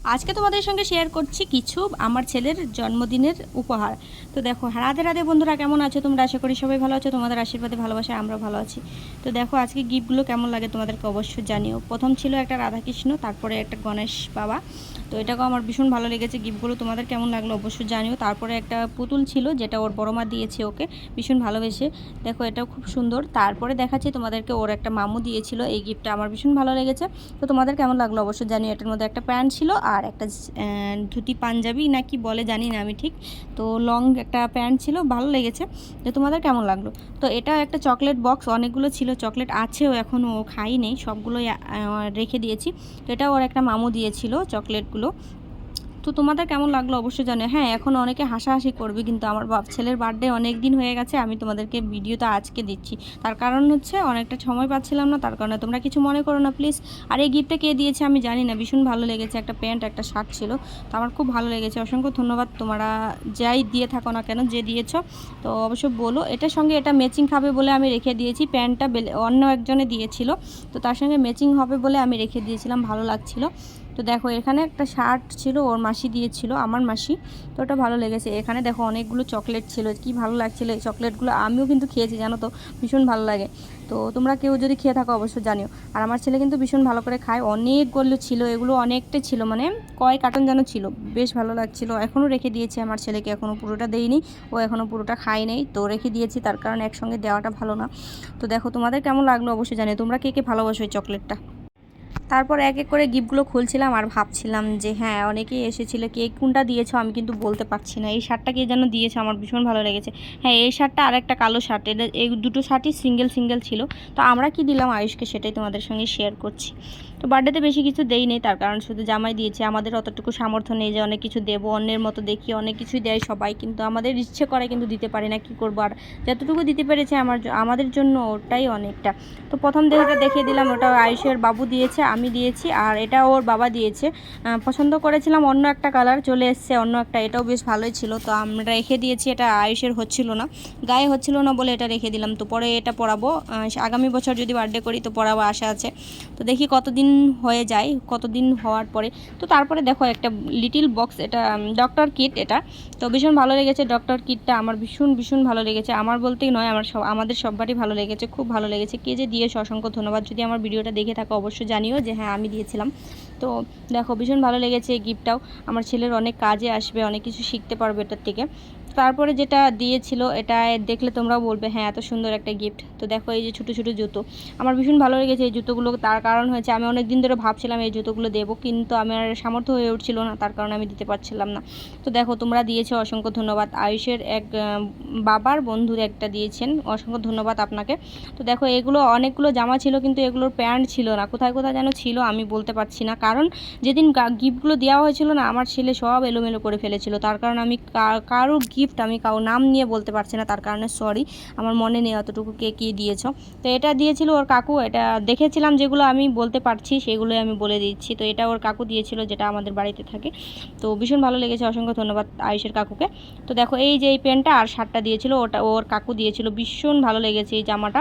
আজকে তোমাদের সঙ্গে শেয়ার করছি কিছু আমার ছেলের জন্মদিনের উপহার। তো দেখো, রাধে রাধে বন্ধুরা, কেমন আছো তোমরা? আশা করি সবাই ভালো আছো, তোমাদের আশীর্বাদে ভালোবাসায় আমরাও ভালো আছি। তো দেখো, আজকে গিফটগুলো কেমন লাগে তোমাদেরকে অবশ্যই জানিও। প্রথম ছিল একটা রাধাকৃষ্ণ, তারপরে একটা গণেশ বাবা। তো এটাকেও আমার ভীষণ ভালো লেগেছে। গিফটগুলো তোমাদের কেমন লাগলো অবশ্যই জানিও। তারপরে একটা পুতুল ছিল, যেটা ওর বড় মা দিয়েছে ওকে ভীষণ ভালোবেসে। দেখো, এটাও খুব সুন্দর। তারপরে দেখাচ্ছি তোমাদেরকে, ওর একটা মামু দিয়েছিল এই গিফটটা, আমার ভীষণ ভালো লেগেছে। তো তোমাদের কেমন লাগলো অবশ্যই জানিও। এটার মধ্যে একটা প্যান্ট ছিল আর একটা ধুতি পাঞ্জাবি না কি বলে জানি না আমি ঠিক। তো লং একটা প্যান্ট ছিল, ভালো লেগেছে। তো তোমাদের কেমন লাগলো? তো এটা একটা চকলেট বক্স, অনেকগুলো ছিল, চকলেট আছেও এখনও, খাই নেই, সবগুলোই রেখে দিয়েছি। তো এটা ওর একটা মামু দিয়েছিল চকলেটগুলো। তো তোমাদের কেমন লাগলো অবশ্যই জানো। হ্যাঁ, এখন অনেকে হাসাহাসি করবে, কিন্তু আমার ছেলের বার্থডে অনেক দিন হয়ে গেছে, আমি তোমাদেরকে ভিডিওটা আজকে দিচ্ছি। তার কারণ হচ্ছে অনেকটা সময় পাচ্ছিলাম না, তার কারণে তোমরা কিছু মনে করো না প্লিজ। আর এই গিফটটা কে দিয়েছে আমি জানি না, ভীষণ ভালো লেগেছে। একটা প্যান্ট একটা শার্ট ছিল, তো আমার খুব ভালো লেগেছে। অসংখ্য ধন্যবাদ তোমরা যাই দিয়ে থাকো না কেন, যে দিয়েছো। তো অবশ্যই বলো, এটার সঙ্গে এটা ম্যাচিং খাবে বলে আমি রেখে দিয়েছি। প্যান্টটা অন্য একজনে দিয়েছিল, তো তার সঙ্গে ম্যাচিং হবে বলে আমি রেখে দিয়েছিলাম, ভালো লাগছিল। তো দেখো, এখানে একটা শার্ট ছিল, ওর মাসি দিয়েছিল, আমার মাসি। তো ওটা ভালো লেগেছে। এখানে দেখো অনেকগুলো চকলেট ছিল, কি ভালো লাগছিল এই চকলেটগুলো। আমিও কিন্তু খেয়েছি জানো তো, ভীষণ ভালো লাগে। তো তোমরা কেউ যদি খেয়ে থাকো অবশ্যই জানিও। আর আমার ছেলে কিন্তু ভীষণ ভালো করে খায়। অনেকগুলো ছিল, এগুলো অনেকটাই ছিল, মানে কয় কার্টন যেন ছিল, বেশ ভালো লাগছিল। এখনও রেখে দিয়েছি আমার ছেলেকে, এখনও পুরোটা দেইনি, ও এখনও পুরোটা খায় নেই, তো রেখে দিয়েছি, তার কারণ একসঙ্গে দেওয়াটা ভালো না। তো দেখো, তোমাদের কেমন লাগলো অবশ্যই জানিও। তোমরা কে কে ভালোবাসো এই চকলেটটা? তারপর এক এক করে গিফটগুলো খুলছিলাম আর ভাবছিলাম যে হ্যাঁ, অনেকেই এসেছিলো, কে কোনটা দিয়েছো আমি কিন্তু বলতে পারছি না। এই শার্টটা কে যেন দিয়েছে, আমার ভীষণ ভালো লেগেছে। হ্যাঁ, এই শার্টটা আর একটা কালো শার্ট, এটা এই দুটো শার্টই সিঙ্গেল সিঙ্গেল ছিল। তো আমরা কি দিলাম আয়ুষকে, সেটাই তোমাদের সঙ্গে শেয়ার করছি। তো বার্থডেতে বেশি কিছু দেই নেই, তার কারণ শুধু জামাই দিয়েছে। আমাদের অতটুকু সামর্থ্য নেই যে অনেক কিছু দেবো। অন্যের মতো দেখি অনেক কিছুই দেয় সবাই, কিন্তু আমাদের ইচ্ছে করে কিন্তু দিতে পারি না, কি করবো। আর যতটুকু দিতে পেরেছে আমাদের জন্য ওটাই অনেকটা। তো প্রথম যেটা দেখিয়ে দিলাম, ওটা আয়ুষের বাবু দিয়েছে, আমি দিয়েছি, আর এটা ওর বাবা দিয়েছে। পছন্দ করেছিলাম অন্য একটা কালার, চলে এসছে অন্য একটা, এটাও বেশ ভালোই ছিল, তো আমরা রেখে দিয়েছি। এটা আয়ুষের হচ্ছিল না, গায়ে হচ্ছিল না বলে এটা রেখে দিলাম। তো পরে এটা পরাবো, আগামী বছর যদি বার্থডে করি তো পরাবো, আশা আছে। তো দেখি কতদিন হয়ে যায়, কতদিন হওয়ার পরে। তো তারপরে দেখো একটা লিটিল বক্স, এটা ডক্টর কিট এটা। তো ভীষণ ভালো লেগেছে ডক্টর কিটটা, আমার ভীষণ ভীষণ ভালো লেগেছে। আমার বলতেই নয়, আমাদের সবারই ভালো লেগেছে, খুব ভালো লেগেছে। কে যে দিয়েছে অসংখ্য ধন্যবাদ। যদি আমার ভিডিওটা দেখে থাকো অবশ্যই জানিও যে হ্যাঁ, আমি দিয়েছিলাম। তো দেখো, ভীষণ ভালো লেগেছে এই গিফটটাও। আমার ছেলের অনেক কাজে আসবে, অনেক কিছু শিখতে পারবে এটার থেকে। তারপরে যেটা দিয়েছিল, এটা দেখলে তোমরাও বলবে হ্যাঁ, এত সুন্দর একটা গিফট। তো দেখো, এই যে ছোটো ছোটো জুতো, আমার ভীষণ ভালো লেগেছে এই জুতোগুলো। তার কারণ হয়েছে, আমি অনেক দিন ধরে ভাবছিলাম এই জুতোগুলো দেবো, কিন্তু আমার সামর্থ্য হয়ে উঠছিল না, তার কারণে আমি দিতে পারছিলাম না। তো দেখো, তোমরা দিয়েছো, অসংখ্য ধন্যবাদ। আয়ুষের এক বাবার বন্ধুর একটা দিয়েছেন, অসংখ্য ধন্যবাদ আপনাকে। তো দেখো, এগুলো অনেকগুলো জামা ছিল, কিন্তু এগুলোর প্যান্ট ছিল না, কোথায় কোথায় যেন ছিল, আমি বলতে পারছি না। কারণ যেদিন গিফটগুলো দেওয়া হয়েছিল না, আমার ছেলে সব এলোমেলো করে ফেলেছিল, তার কারণে আমি কারো গিফট আমি কারো নাম নিয়ে বলতে পারছি না, তার কারণে সরি, আমার মনে নেই অতটুকু কে কী দিয়েছ। তো এটা দিয়েছিল ওর কাকু, এটা দেখেছিলাম যেগুলো আমি বলতে পারছি সেগুলোই আমি বলে দিচ্ছি। তো এটা ওর কাকু দিয়েছিল, যেটা আমাদের বাড়িতে থাকে। তো ভীষণ ভালো লেগেছে, অসংখ্য ধন্যবাদ আয়ুষের কাকুকে। তো দেখো, এই যে এই প্যান্টটা আর শার্টটা দিয়েছিল, ওটা ওর কাকু দিয়েছিল। ভীষণ ভালো লেগেছে এই জামাটা,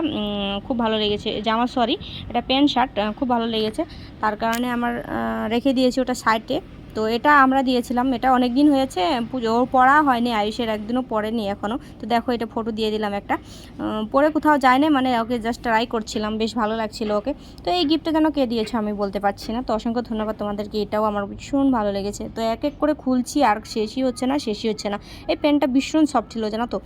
খুব ভালো লেগেছে জামা, সরি এটা প্যান্ট শার্ট, খুব ভালো লেগেছে। তার কারণে আমার রেখে দিয়েছি ওটা সাইডে। তো এটা আমরা দিয়েছিলাম, এটা অনেক দিন হয়েছে, পুজো ওর পড়া হয়নি, আয়ুষের একদিনও পড়েনি এখনও। তো দেখো, এটা ফটো দিয়ে দিলাম একটা, পরে কোথাও যায় না, মানে ওকে জাস্ট ট্রাই করছিলাম, বেশ ভালো লাগছিল ওকে। তো এই গিফটটা যেন কে দিয়েছো আমি বলতে পারছি না। তো অসংখ্য ধন্যবাদ তোমাদেরকে, এটাও আমার ভীষণ ভালো লেগেছে। তো এক এক করে খুলছি, আর শেষই হচ্ছে না, শেষই হচ্ছে না। এই পেনটা ভীষণ সফট ছিল জানো তো।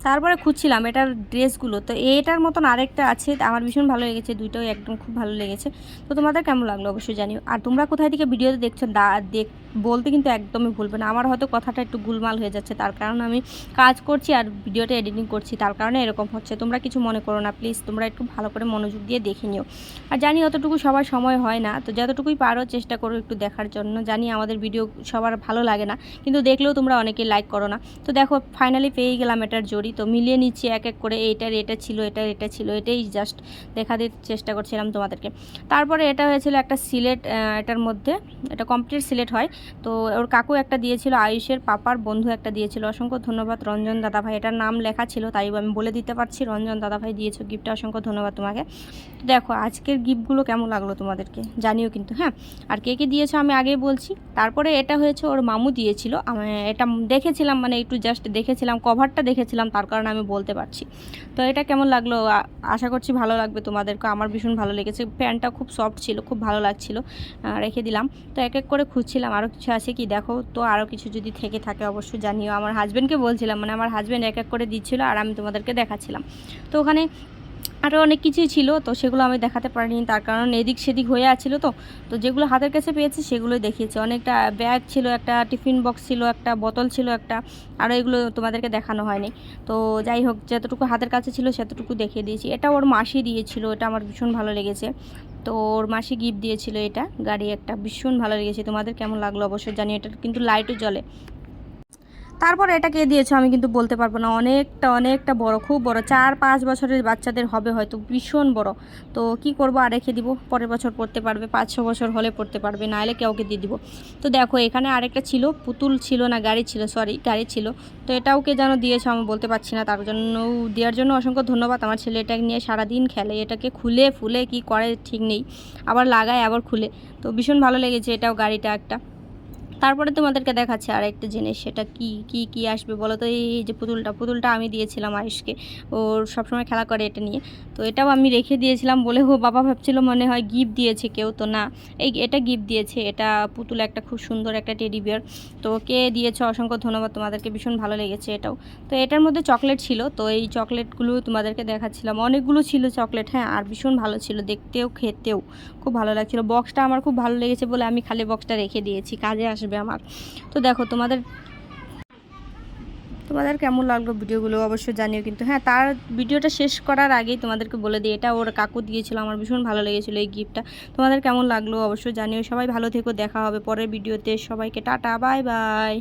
তারপরে খুঁজছিলাম এটার ড্রেসগুলো, তো এটার মতন আরেকটা আছে, আমার ভীষণ ভালো লেগেছে, দুইটাই একদম খুব ভালো লেগেছে। তো তোমাদের কেমন লাগলো অবশ্যই জানিও। আর তোমরা কোথায় থেকে ভিডিওতে দেখছো বলতে কিন্তু একদমই ভুলবে না। আমার হয়তো কথাটা একটু গুলমাল হয়ে যাচ্ছে, তার কারণ আমি কাজ করছি আর ভিডিওটা এডিটিং করছি, তার কারণে এরকম হচ্ছে। তোমরা কিছু মনে করো না প্লিজ, তোমরা একটু ভালো করে মনোযোগ দিয়ে দেখে নিও। আর জানি অতটুকু সবার সময় হয় না, তো যতটুকুই পারো চেষ্টা করো একটু দেখার জন্য। জানি আমাদের ভিডিও সবার ভালো লাগে না, কিন্তু দেখলেও তোমরা অনেকে লাইক করো না। তো দেখো, ফাইনালি পেয়ে গেলাম এটার জড়ি। তো মিলিয়ে নিচ্ছি এক এক করে, এইটার এটা ছিল, এটা ছিল, এটাই জাস্ট দেখাতে চেষ্টা করছিলাম তোমাদেরকে। তারপরে এটা হয়েছিল একটা সিলেট, এটার মধ্যে এটা কমপ্লিট সিলেট হয়। তো ওর কাকু একটা দিয়েছিল, আয়ুষের পাপার বন্ধু একটা দিয়েছিল, অসংখ্য ধন্যবাদ রঞ্জন দাদাভাই। এটার নাম লেখা ছিল তাই আমি বলে দিতে পারছি, রঞ্জন দাদাভাই দিয়েছো গিফটটা, অসংখ্য ধন্যবাদ তোমাকে। দেখো আজকের গিফটগুলো কেমন লাগলো তোমাদেরকে জানিও কিন্তু, হ্যাঁ। আর কে কে দিয়েছো আমি আগেই বলছি। তারপরে এটা হয়েছে ওর মামু দিয়েছিল, আমি এটা দেখেছিলাম, মানে একটু জাস্ট দেখেছিলাম, কভারটা দেখেছিলাম, তার কারণে আমি বলতে পারছি। তো এটা কেমন লাগলো আশা করছি ভালো লাগবে তোমাদেরকে, আমার ভীষণ ভালো লেগেছে। প্যান্টটা খুব সফট ছিল, খুব ভালো লাগছিল, রেখে দিলাম। তো এক এক করে খুঁজছিলাম আরও কিছু আছে কি, দেখো তো আরও কিছু যদি থেকে থাকে অবশ্যই জানিও। আমার হাজব্যান্ডকে বলছিলাম, মানে আমার হাজব্যান্ড এক এক করে দিচ্ছিল আর আমি তোমাদেরকে দেখাচ্ছিলাম। তো ওখানে আরও অনেক কিছুই ছিল, তো সেগুলো আমি দেখাতে পারিনি, তার কারণ এদিক সেদিক হয়ে আছিল। তো যেগুলো হাতের কাছে পেয়েছি সেগুলোই দেখিয়েছি। অনেকটা ব্যাগ ছিল, একটা টিফিন বক্স ছিল, একটা বোতল ছিল একটা, আরও এগুলো তোমাদেরকে দেখানো হয়নি। তো যাই হোক, যতটুকু হাতের কাছে ছিল সেতটুকু দেখিয়ে দিয়েছি। এটা ওর মাসি দিয়েছিল, এটা আমার ভীষণ ভালো লেগেছে। তো ওর মাসি গিফট দিয়েছিল এটা, গাড়ি একটা, ভীষণ ভালো লেগেছে। তোমাদের কেমন লাগলো অবশ্যই জানি। এটা কিন্তু লাইটও জ্বলে। তারপর এটা কে দিয়েছো আমি কিন্তু বলতে পারবো না, অনেকটা অনেকটা বড়, খুব বড়, 4-5 বছরের বাচ্চাদের হবে হয়তো, ভীষণ বড়। তো কি করব, আর রেখে দিব, পরের বছর পড়তে পারবে, 5-6 বছর হলে পড়তে পারবে, নাহলে কাউকে দিয়ে দিব। তো দেখো এখানে আরেকটা ছিল, পুতুল ছিল না গাড়ি ছিল, সরি গাড়ি ছিল। তো এটাও কে যেন দিয়েছে আমি বলতে পারছি না, তার জন্য দেওয়ার জন্য অসংখ্য ধন্যবাদ। আমার ছেলে এটা নিয়ে সারাদিন খেলে, এটাকে খুলে ফুলে কি করে ঠিক নেই, আবার লাগায় আবার খুলে। তো ভীষণ ভালো লেগেছে এটাও, গাড়িটা একটা। তারপরে তোমাদেরকে দেখাচ্ছে আর একটা জিনিস, সেটা কি কি কি আসবে বলো তো। এই যে পুতুলটা আমি দিয়েছিলাম আয়ুষকে, ওর সবসময় খেলা করে এটা নিয়ে। তো এটাও আমি রেখে দিয়েছিলাম বলে ও বাবা ভাবছিল মনে হয় গিফট দিয়েছে কেউ, তো না, এটা গিফট দিয়েছে। এটা পুতুল একটা, খুব সুন্দর একটা টেডি বিয়ার। তো কে দিয়েছে অসংখ্য ধন্যবাদ তোমাদেরকে, ভীষণ ভালো লেগেছে এটাও। তো এটার মধ্যে চকলেট ছিল, তো এই চকলেটগুলো তোমাদেরকে দেখাচ্ছিলাম, অনেকগুলো ছিল চকলেট, হ্যাঁ, আর ভীষণ ভালো ছিল দেখতেও, খেতেও খুব ভালো লাগছিল। বক্সটা আমার খুব ভালো লেগেছে বলে আমি খালি বক্সটা রেখে দিয়েছি, কাজে আসবে আমার। তো দেখো তোমাদের কেমন লাগলো ভিডিওগুলো অবশ্যই জানিও কিন্তু, হ্যাঁ। তার ভিডিওটা শেষ করার আগেই তোমাদেরকে বলে দিই, এটা ওর কাকু দিয়েছিল, আমার ভীষণ ভালো লেগেছিলো এই গিফটটা। তোমাদের কেমন লাগলো অবশ্যই জানিও। সবাই ভালো থেকো, দেখা হবে পরের ভিডিওতে। সবাইকে টাটা, বাই বাই।